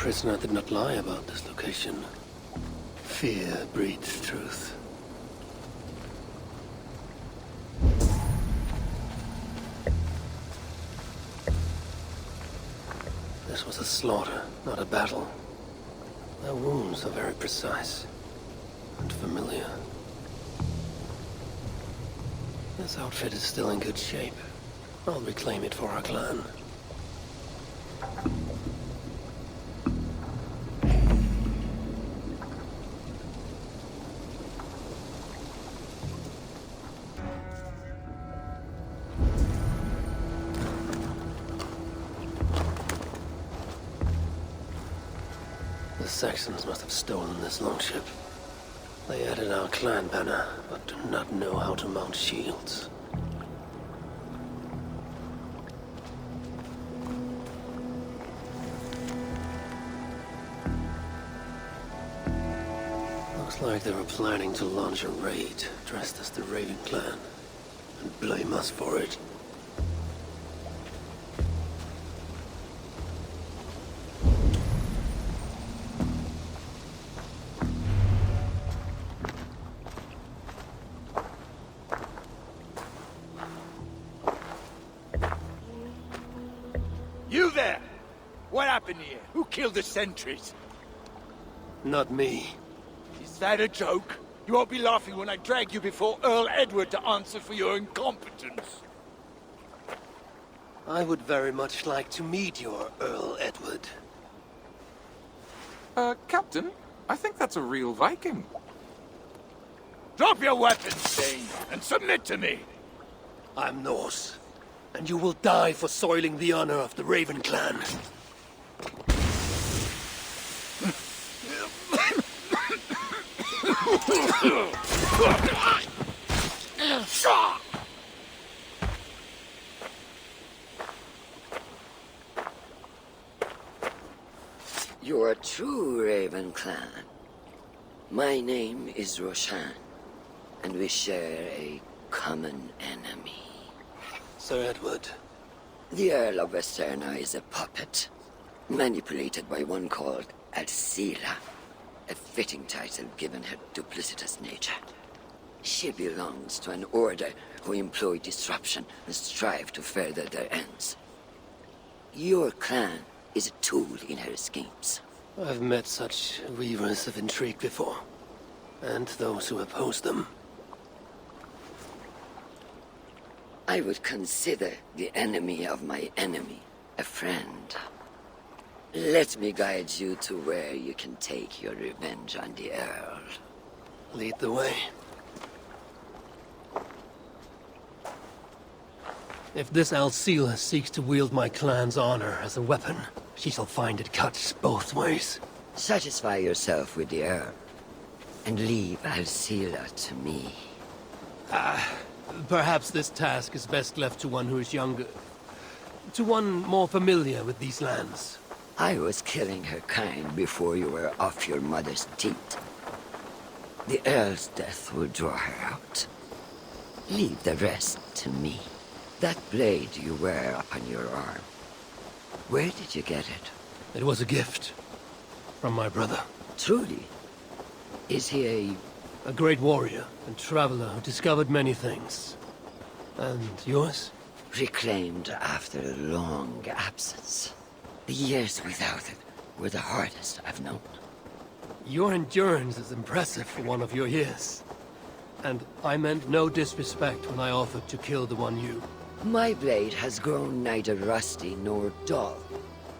prisoner did not lie about this location. Fear breeds truth. This was a slaughter, not a battle. Their wounds are very precise and familiar. This outfit is still in good shape. I'll reclaim it for our clan. The Saxons must have stolen this longship. They added our clan banner, but do not know how to mount shields. Looks like they were planning to launch a raid, dressed as the Raven clan, and blame us for it. You there! What happened here? Who killed the sentries? Not me. Is that a joke? You won't be laughing when I drag you before Earl Edward to answer for your incompetence. I would very much like to meet your Earl Edward. Captain, I think that's a real Viking. Drop your weapons, Thane, and submit to me! I'm Norse, and you will die for soiling the honor of the Raven clan. You're a true Raven clan. My name is Roshan, and we share a common enemy. Sir Edward. The Earl of Westerna is a puppet, manipulated by one called Alcila, a fitting title given her duplicitous nature. She belongs to an order who employ disruption and strive to further their ends. Your clan is a tool in her schemes. I've met such weavers of intrigue before, and those who oppose them. I would consider the enemy of my enemy a friend. Let me guide you to where you can take your revenge on the Earl. Lead the way. If this Alcila seeks to wield my clan's honor as a weapon, she shall find it cuts both ways. Satisfy yourself with the Earl, and leave Alcila to me. Perhaps this task is best left to one who is younger. To one more familiar with these lands. I was killing her kind before you were off your mother's teat. The Earl's death will draw her out. Leave the rest to me. That blade you wear upon your arm, where did you get it? It was a gift. From my brother. Truly? Is he a great warrior and traveler who discovered many things. And yours? reclaimed after a long absence? The years without it were the hardest I've known. Your endurance is impressive for one of your years. And I meant no disrespect when I offered to kill the one you... My blade has grown neither rusty nor dull.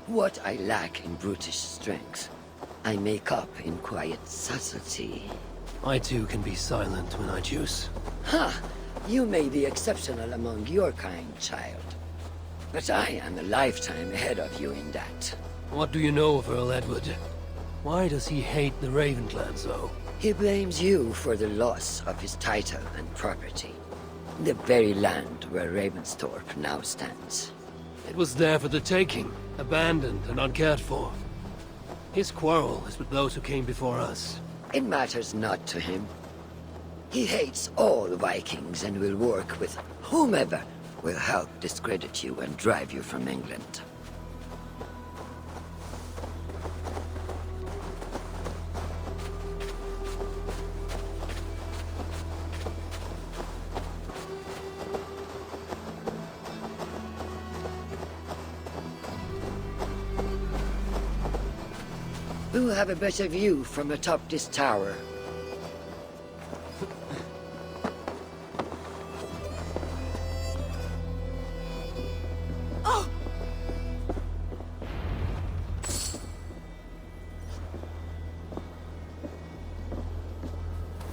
What I lack in brutish strength, I make up in quiet subtlety. I too can be silent when I choose. Ha! You may be exceptional among your kind, child. But I am a lifetime ahead of you in that. What do you know of Earl Edward? Why does he hate the Raven clan so? He blames you for the loss of his title and property. The very land where Ravensthorpe now stands. It was there for the taking, abandoned and uncared for. His quarrel is with those who came before us. It matters not to him. He hates all Vikings and will work with whomever will help discredit you and drive you from England. Who have a better view from atop this tower?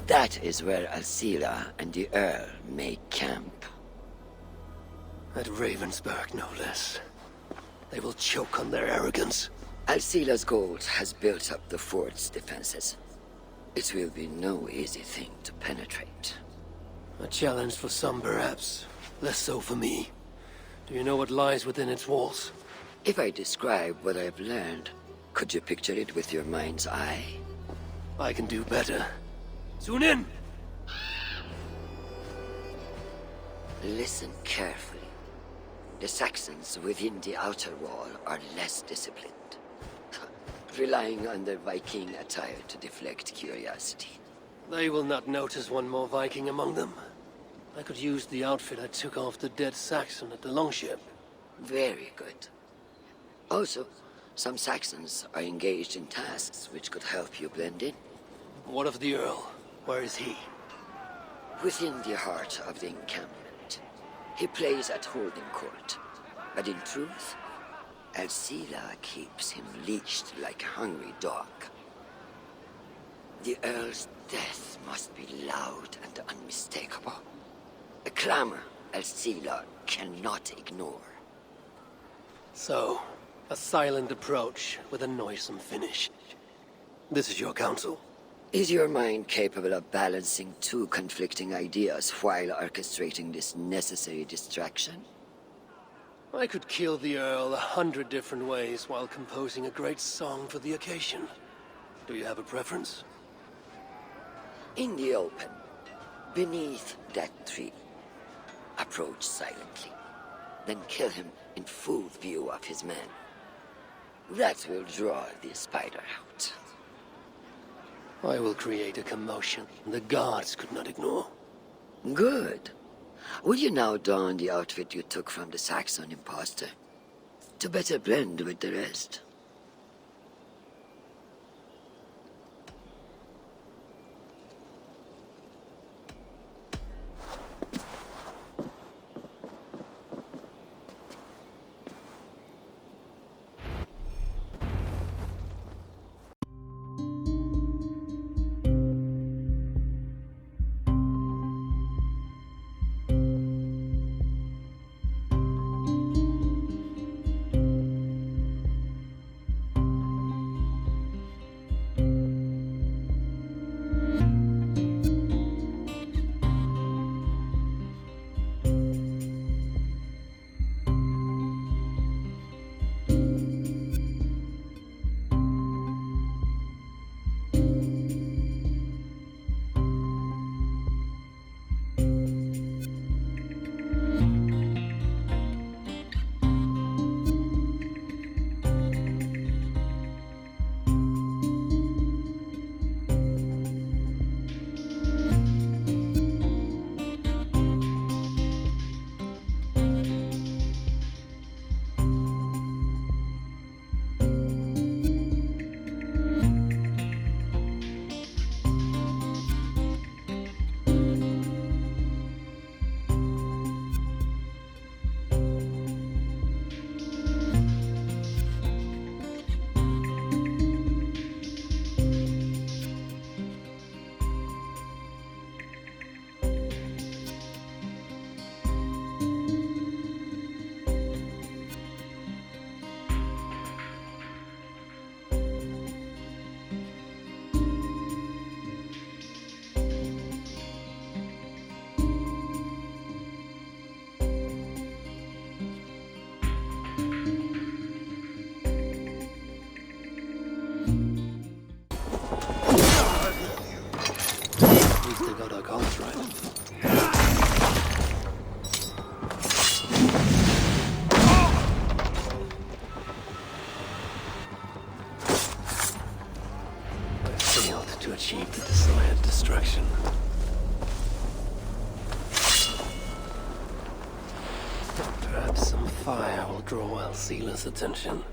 That is where Alcila and the Earl make camp. At Ravensburg, no less. They will choke on their arrogance. Alcila's gold has built up the fort's defenses. It will be no easy thing to penetrate. A challenge for some, perhaps. Less so for me. Do you know what lies within its walls? If I describe what I've learned, could you picture it with your mind's eye? I can do better. Soon in! Listen carefully. The Saxons within the outer wall are less disciplined, relying on their Viking attire to deflect curiosity. They will not notice one more Viking among them. I could use the outfit I took off the dead Saxon at the longship. Very good. Also, some Saxons are engaged in tasks which could help you blend in. What of the Earl? Where is he? Within the heart of the encampment. He plays at holding court. But in truth, Alcila keeps him leashed like a hungry dog. The Earl's death must be loud and unmistakable. A clamor Alcila cannot ignore. So, a silent approach with a noisome finish. This is your counsel. Is your mind capable of balancing two conflicting ideas while orchestrating this necessary distraction? I could kill the Earl 100 different ways while composing a great song for the occasion. Do you have a preference? In the open, beneath that tree. Approach silently, then kill him in full view of his men. That will draw the spider out. I will create a commotion the guards could not ignore. Good. Will you now don the outfit you took from the Saxon imposter? To better blend with the rest. They got our cards right. I failed to achieve the desired destruction. Perhaps some fire will draw Alcila's attention.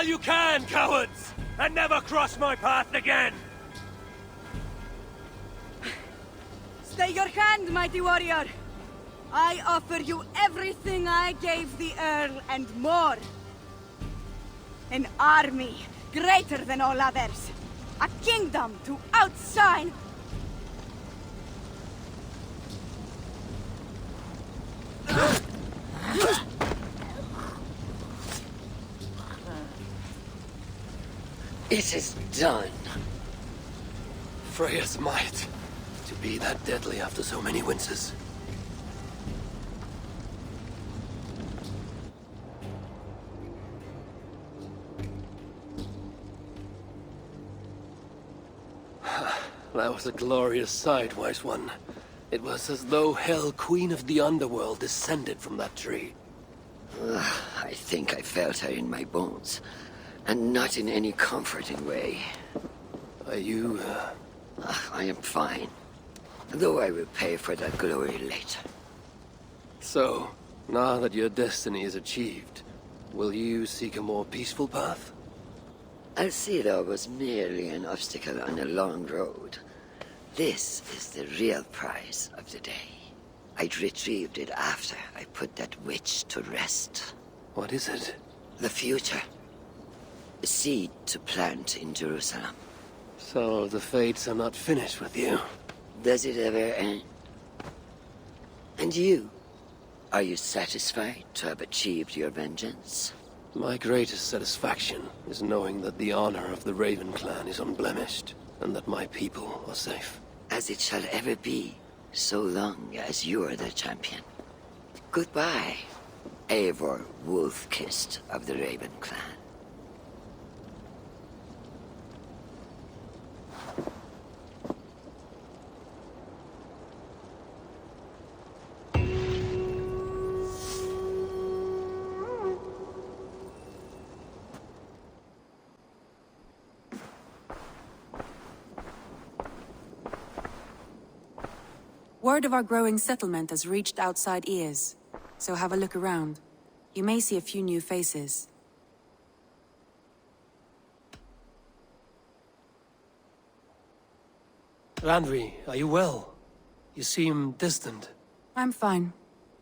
you can, cowards! And never cross my path again! Stay your hand, mighty warrior! I offer you everything I gave the Earl and more. An army greater than all others. A kingdom to outshine. It is done. Freya's might. To be that deadly after so many winces. That was a glorious sight, Wise One. It was as though Hell, Queen of the Underworld, descended from that tree. I think I felt her in my bones, and not in any comforting way. Are you, I am fine, though I will pay for that glory later. So, now that your destiny is achieved, will you seek a more peaceful path? Alcida was merely an obstacle on a long road. This is the real prize of the day. I'd retrieved it after I put that witch to rest. What is it? The future. A seed to plant in Jerusalem. So the fates are not finished with you. Does it ever end? And you? Are you satisfied to have achieved your vengeance? My greatest satisfaction is knowing that the honor of the Raven clan is unblemished, and that my people are safe. As it shall ever be, so long as you are the champion. Goodbye, Eivor Wolf-Kissed of the Raven clan. Word of our growing settlement has reached outside ears, so have a look around. You may see a few new faces. Randvi, are you well? You seem distant. I'm fine.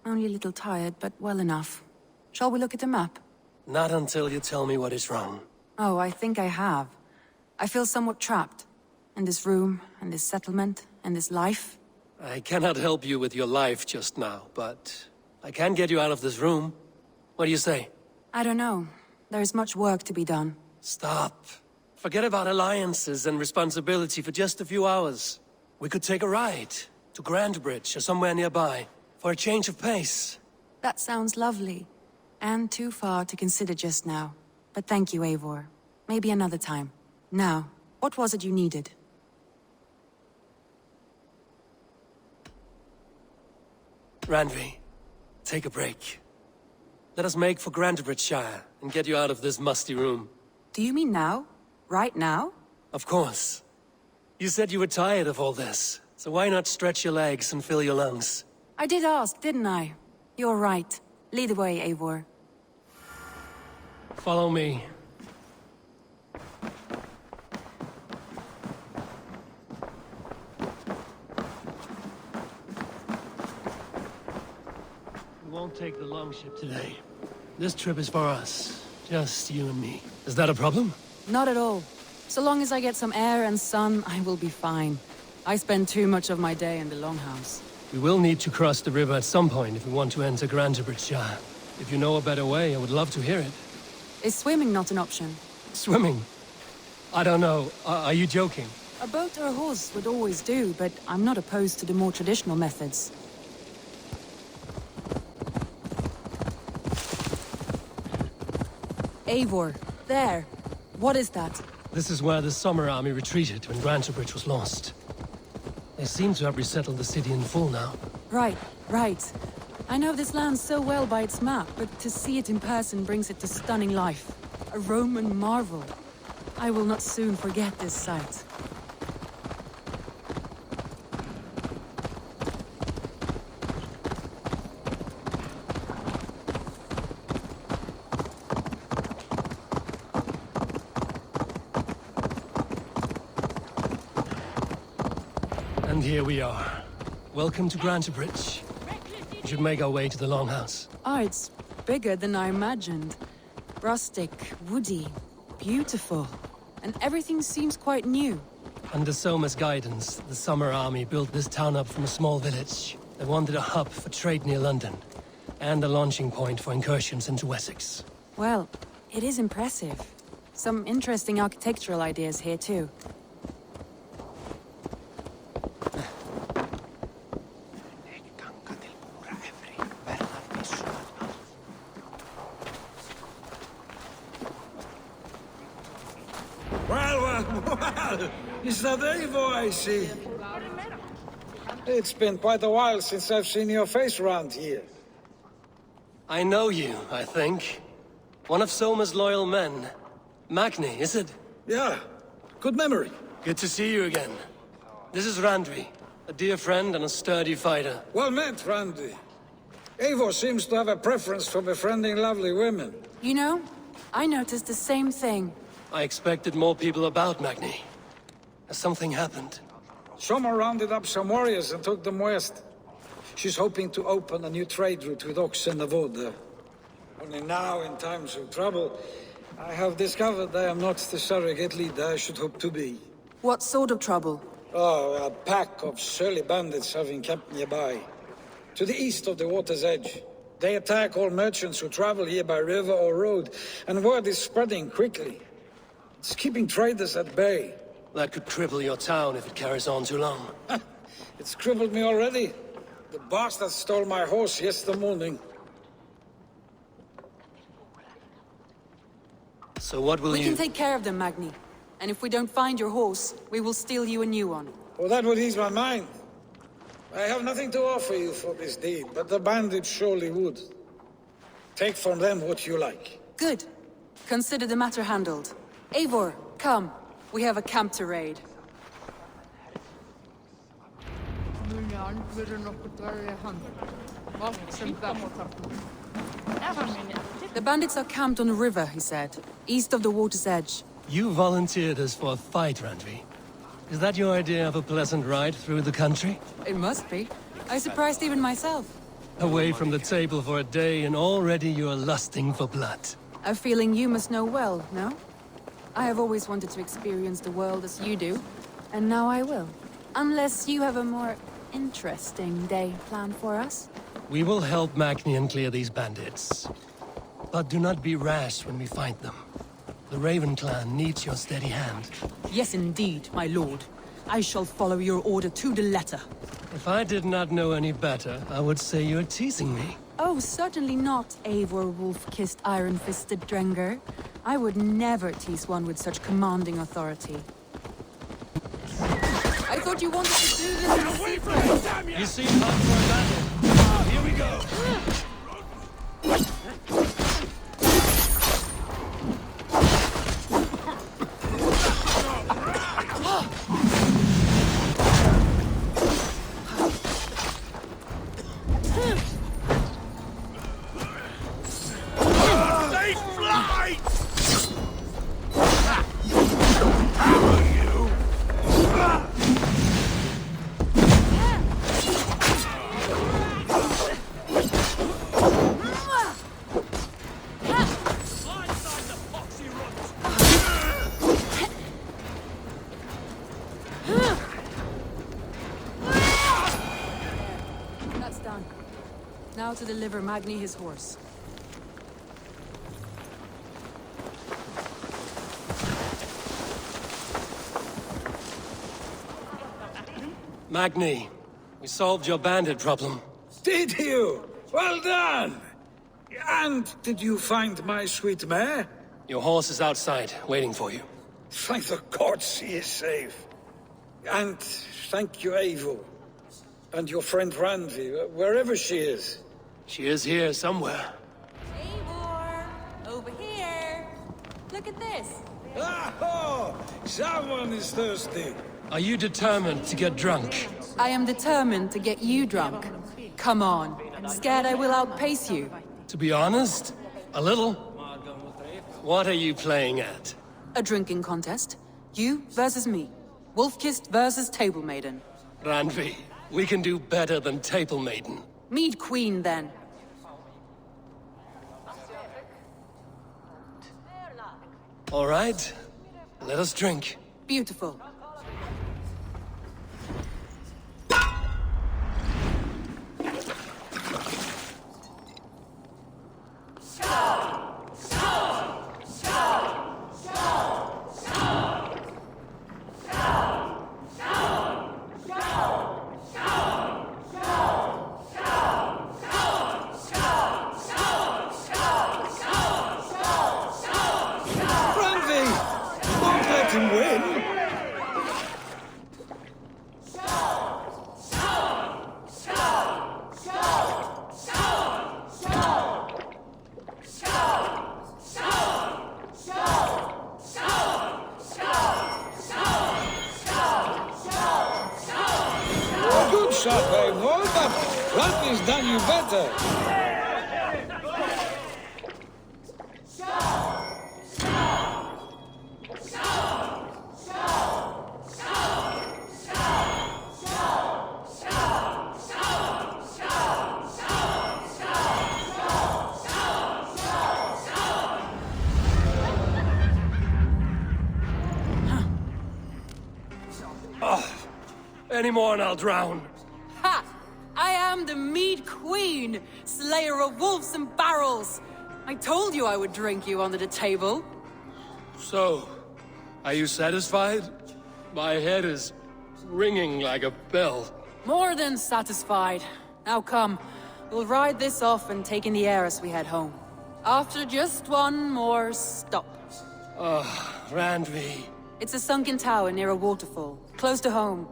Only a little tired, but well enough. Shall we look at the map? Not until you tell me what is wrong. Oh, I think I have. I feel somewhat trapped. In this room, and this settlement, and this life. I cannot help you with your life just now, but I can get you out of this room. What do you say? I don't know. There is much work to be done. Stop. Forget about alliances and responsibility for just a few hours. We could take a ride to Grandbridge or somewhere nearby for a change of pace. That sounds lovely. And too far to consider just now. But thank you, Eivor. Maybe another time. Now, what was it you needed? Randvi, take a break. Let us make for Grandbridgeshire and get you out of this musty room. Do you mean now? Right now? Of course. You said you were tired of all this, so why not stretch your legs and fill your lungs? I did ask, didn't I? You're right. Lead the way, Eivor. Follow me. We won't take the longship today. This trip is for us. Just you and me. Is that a problem? Not at all. So long as I get some air and sun, I will be fine. I spend too much of my day in the Longhouse. We will need to cross the river at some point if we want to enter Grandbridgeshire. If you know a better way, I would love to hear it. Is swimming not an option? Swimming? I don't know. Are you joking? A boat or a horse would always do, but I'm not opposed to the more traditional methods. Eivor, there. What is that? This is where the Summer Army retreated when Grantebridge was lost. They seem to have resettled the city in full now. Right, right. I know this land so well by its map, but to see it in person brings it to stunning life. A Roman marvel. I will not soon forget this sight. And here we are. Welcome to Grantebridge. We should make our way to the Longhouse. Oh, it's bigger than I imagined. Rustic, woody, beautiful. And everything seems quite new. Under Soma's guidance, the Summer Army built this town up from a small village. They wanted a hub for trade near London, and a launching point for incursions into Wessex. Well, it is impressive. Some interesting architectural ideas here, too. Well, is that Eivor I see? It's been quite a while since I've seen your face around here. I know you, I think. One of Soma's loyal men. Magni, is it? Yeah, good memory. Good to see you again. This is Randvi, a dear friend and a sturdy fighter. Well met, Randy. Eivor seems to have a preference for befriending lovely women. You know, I noticed the same thing. I expected more people about Magni. Has something happened? Soma rounded up some warriors and took them west. She's hoping to open a new trade route with Ox and Avoda. Only now, in times of trouble, I have discovered I am not the surrogate leader I should hope to be. What sort of trouble? Oh, a pack of surly bandits have encamped nearby. To the east of the water's edge. They attack all merchants who travel here by river or road, and word is spreading quickly. It's keeping traders at bay. That could cripple your town if it carries on too long. It's crippled me already. The bastard stole my horse yesterday morning. So what will We you... can take care of them, Magni. And if we don't find your horse, we will steal you a new one. Well, that would ease my mind. I have nothing to offer you for this deed, but the bandits surely would. Take from them what you like. Good. Consider the matter handled. Eivor, come. We have a camp to raid. The bandits are camped on a river, he said, east of the water's edge. You volunteered us for a fight, Randvi. Is that your idea of a pleasant ride through the country? It must be. I surprised even myself. Away from the table for a day and already you are lusting for blood. A feeling you must know well, no? I have always wanted to experience the world as you do, and now I will. Unless you have a more interesting day planned for us. We will help Magnian clear these bandits. But do not be rash when we find them. The Raven clan needs your steady hand. Yes, indeed, my lord. I shall follow your order to the letter. If I did not know any better, I would say you're teasing me. Oh, certainly not, Eivor wolf-kissed iron-fisted Drenger. I would never tease one with such commanding authority. I thought you wanted to do this in secret. You seem up for a battle. Here we go. That's done. Now to deliver Magni his horse. Magni, we solved your bandit problem. Did you? Well done! And did you find my sweet mare? Your horse is outside, waiting for you. Thank the gods he is safe. And thank you, Eivor. And your friend Randvi, wherever she is. She is here somewhere. Eivor! Over here! Look at this! Oh, someone is thirsty. Are you determined to get drunk? I am determined to get you drunk. Come on. Scared I will outpace you. To be honest, a little. What are you playing at? A drinking contest. You versus me. Wolf-kissed versus table maiden. Randvi, we can do better than Table Maiden. Mead Queen, then. All right, let us drink. Beautiful. Randvi! Don't let him win! A good shot, babe, no, but Randvi's done you better. Any more and I'll drown. Ha! I am the Mead Queen, slayer of wolves and barrels. I told you I would drink you under the table. So, are you satisfied? My head is ringing like a bell. More than satisfied. Now come, we'll ride this off and take in the air as we head home. After just one more stop. Randvi. It's a sunken tower near a waterfall, close to home.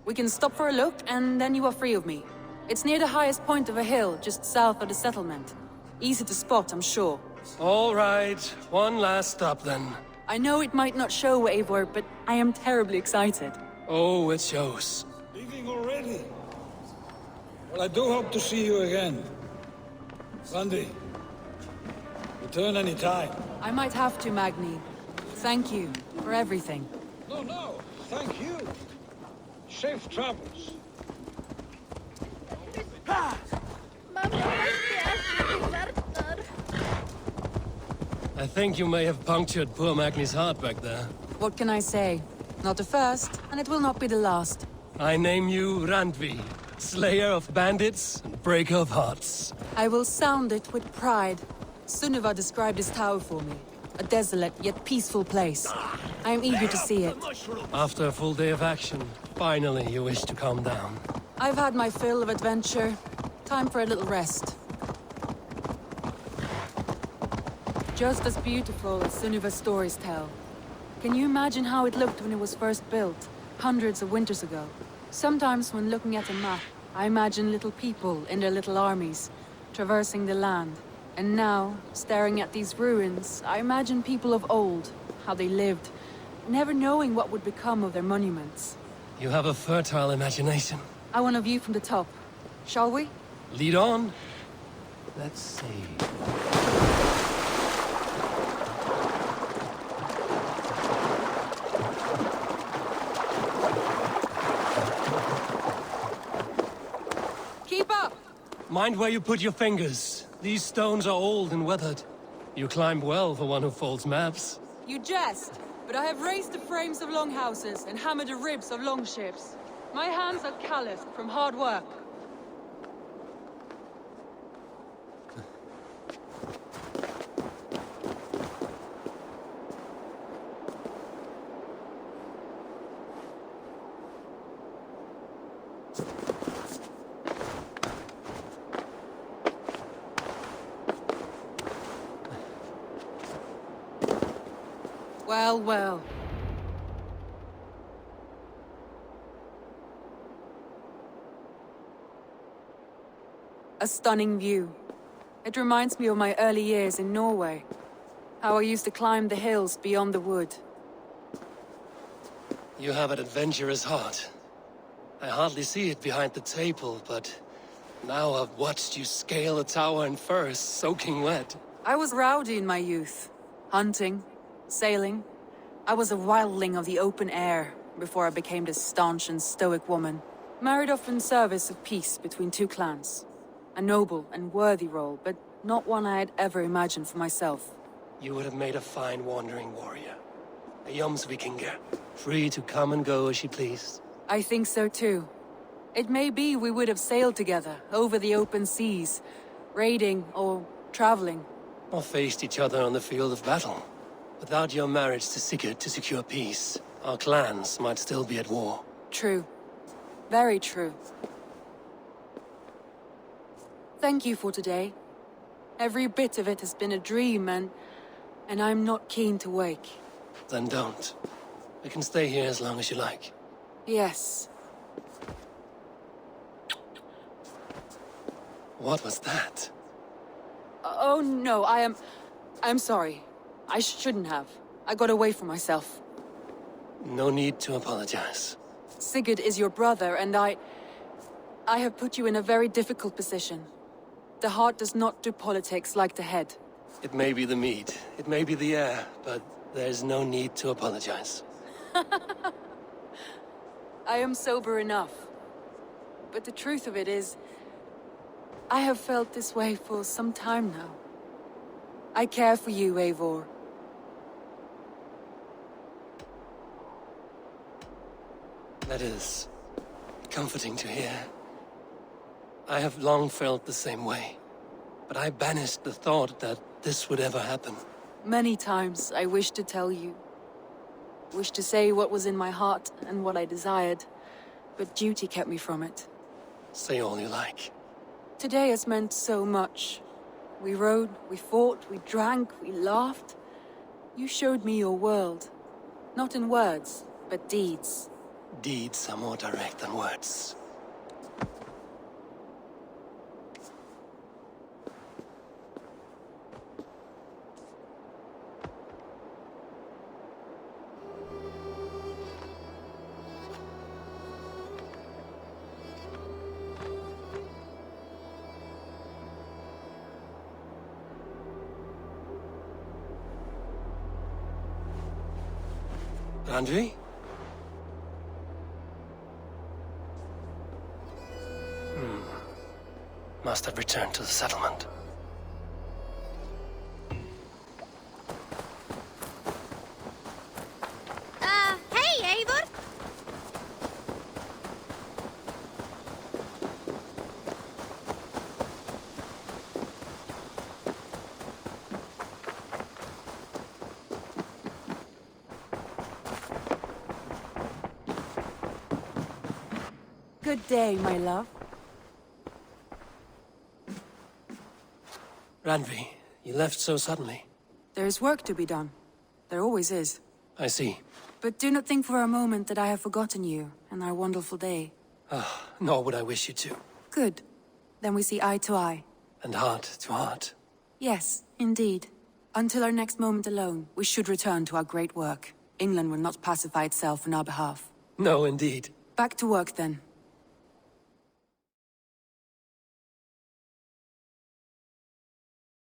We can stop for a look, and then you are free of me. It's near the highest point of a hill, just south of the settlement. Easy to spot, I'm sure. All right, one last stop then. I know it might not show, Eivor, but I am terribly excited. Oh, it shows. Leaving already? Well, I do hope to see you again. Randvi, return any time. I might have to, Magni. Thank you for everything. No, thank you. Safe travels. I think you may have punctured poor Magni's heart back there. What can I say? Not the first, and it will not be the last. I name you Randvi, slayer of bandits and breaker of hearts. I will sound it with pride. Sunniva described this tower for me. A desolate yet peaceful place. I am eager to see it. After a full day of action, finally you wish to calm down. I've had my fill of adventure. Time for a little rest. Just as beautiful as Sunniva's stories tell. Can you imagine how it looked when it was first built, hundreds of winters ago? Sometimes when looking at a map, I imagine little people in their little armies, traversing the land. And now, staring at these ruins, I imagine people of old, how they lived, never knowing what would become of their monuments. You have a fertile imagination. I want a view from the top. Shall we? Lead on. Let's see. Keep up! Mind where you put your fingers. These stones are old and weathered. You climbed well for one who folds maps. You jest, but I have raised the frames of longhouses and hammered the ribs of longships. My hands are calloused from hard work. Well, well. A stunning view. It reminds me of my early years in Norway. How I used to climb the hills beyond the wood. You have an adventurous heart. I hardly see it behind the table, but now I've watched you scale a tower in furs, soaking wet. I was rowdy in my youth. Hunting, sailing. I was a wildling of the open air before I became this staunch and stoic woman. Married off in service of peace between two clans. A noble and worthy role, but not one I had ever imagined for myself. You would have made a fine wandering warrior. A Jomsvikinger, free to come and go as she pleased. I think so too. It may be we would have sailed together, over the open seas, raiding or traveling. Or faced each other on the field of battle. Without your marriage to Sigurd to secure peace, our clans might still be at war. True. Very true. Thank you for today. Every bit of it has been a dream, and I'm not keen to wake. Then don't. We can stay here as long as you like. Yes. What was that? Oh no, I'm sorry. I shouldn't have. I got away from myself. No need to apologize. Sigurd is your brother, and I have put you in a very difficult position. The heart does not do politics like the head. It may be the meat, it may be the air, but there's no need to apologize. I am sober enough. But the truth of it is, I have felt this way for some time now. I care for you, Eivor. That is comforting to hear. I have long felt the same way, but I banished the thought that this would ever happen. Many times I wished to tell you. Wished to say what was in my heart and what I desired, but duty kept me from it. Say all you like. Today has meant so much. We rode, we fought, we drank, we laughed. You showed me your world. Not in words, but deeds. Deeds are more direct than words. Andri? Must have returned to the settlement. Hey, Eivor! Good day, my love. Randvi, you left so suddenly. There is work to be done. There always is. I see. But do not think for a moment that I have forgotten you and our wonderful day. Nor would I wish you to. Good. Then we see eye to eye. And heart to heart. Yes, indeed. Until our next moment alone, we should return to our great work. England will not pacify itself on our behalf. No, indeed. Back to work then.